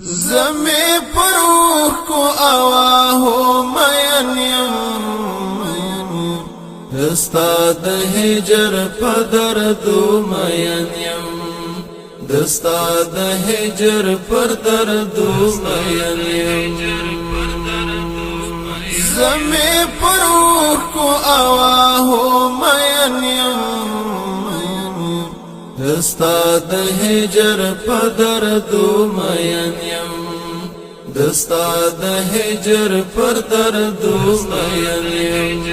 زمي پروح کو آواهو مین یم دستا د هجر په دردو مین یم دستا د هجر پر دردو مین یم زمي پروح کو آواهو مین یم دستا د هجر په دردو مین یم دستا د هجر پر دردو مین یم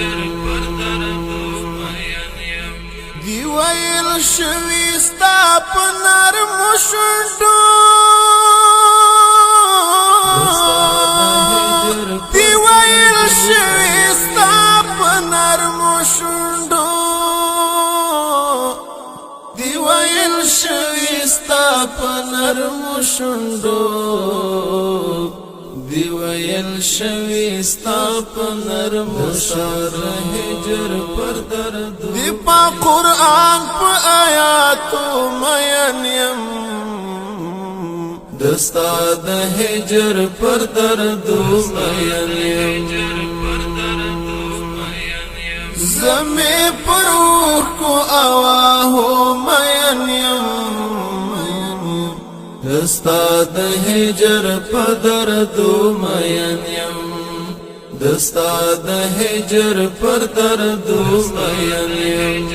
دی ویل شوی ستا په نرمو شونډو دی ویل شوی ستا په نرمو شونډو دی ویل شوی ستا په نرمو شونډو دی ویل شوی ستا په نرمو شونډو هجر پر درد دی په قرآن په آیاتو مین یم دستا د هجر پر دردو مین یم زمي پروح کو آواهو مین یم دستا د هجر په دردو مین یم دستا د هجر پر دردو مین یم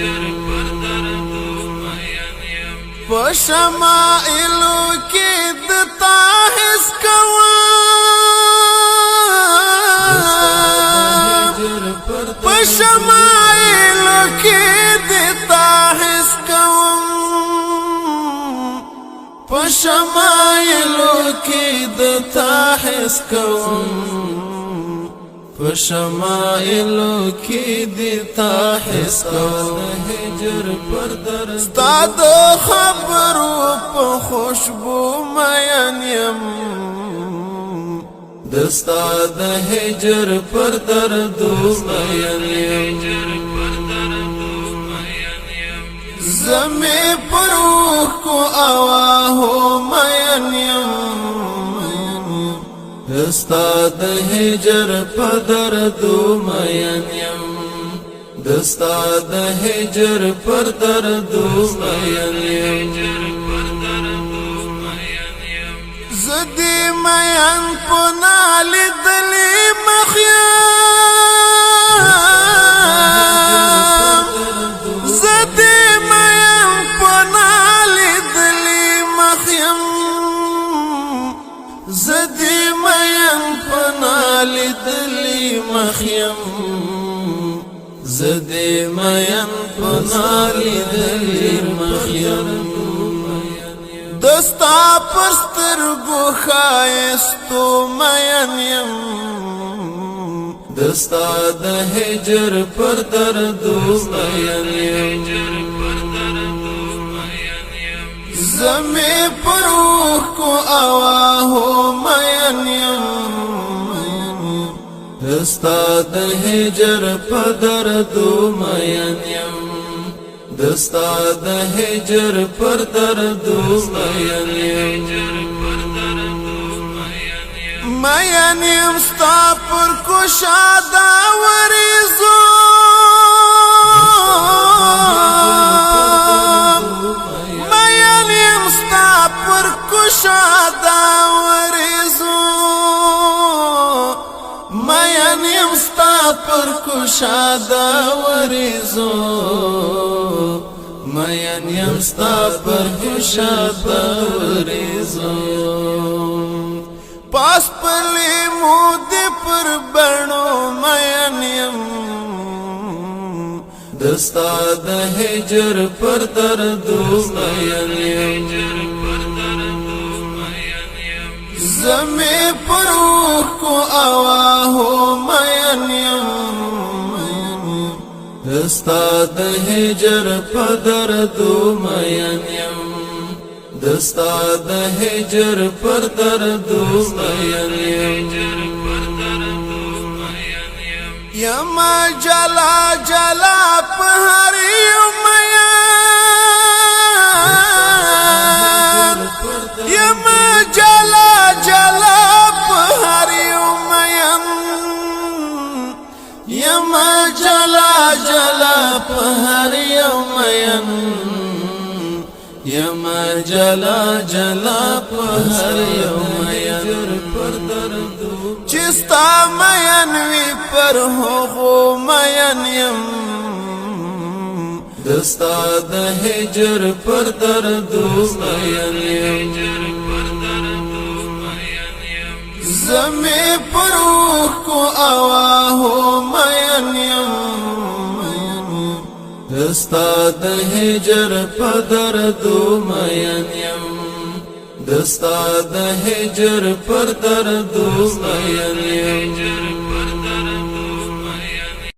په شمائلو کې دتا حس کوم په شمائلو کې دتا حس کوم په شمائلو کې دتا حس کوم په شمائلو کې دتا حس کوم هجر پر درد ستا د خبرو په خوشبو مین یم دستا د هجر پر دردو مین یم زمي پروح کو آواهو مین یم دستا د هجر په دردو مین یم دستا د هجر پر دردو مین یم زدی مین پنا لیدلی مخیم زدی مین پنا لیدلی مخیم زدی مین پنا لیدلی مخیم زدی مین پنا لیدلی مخیم دستا پسترگو خایستو مین یم دستا د هجر پر دردو مین یم زمي پروح کو آواهو مین یم دستا د هجر په دردو مین یم دستا د هجر پر دردو مین یم مین یم ستا پر کشاده وریزو مین یم ستا پر کشاده وریزو مین یم ستا پر کشاده وریزو مین یم ستا پر کشاده وریزو پاس پلی مودی پر بڼو مین یم دستا د هجر پر دردو مین یم زمي پروح کو آواهو مین یم دستا د هجر په دردو مین یم دستا د هجر پر دردو مین یم یما جلا جلا په هر یو مین یما جلا په هر یو مین یما جلا جلا په هر یو مین پر درد چستا مین وی پر هغو مین یم دستا د هجر پر درد مین یم زمی پر روح کو آواهو مین یم دستا د هجر په درد مین یم دستا د هجر پر درد مین یم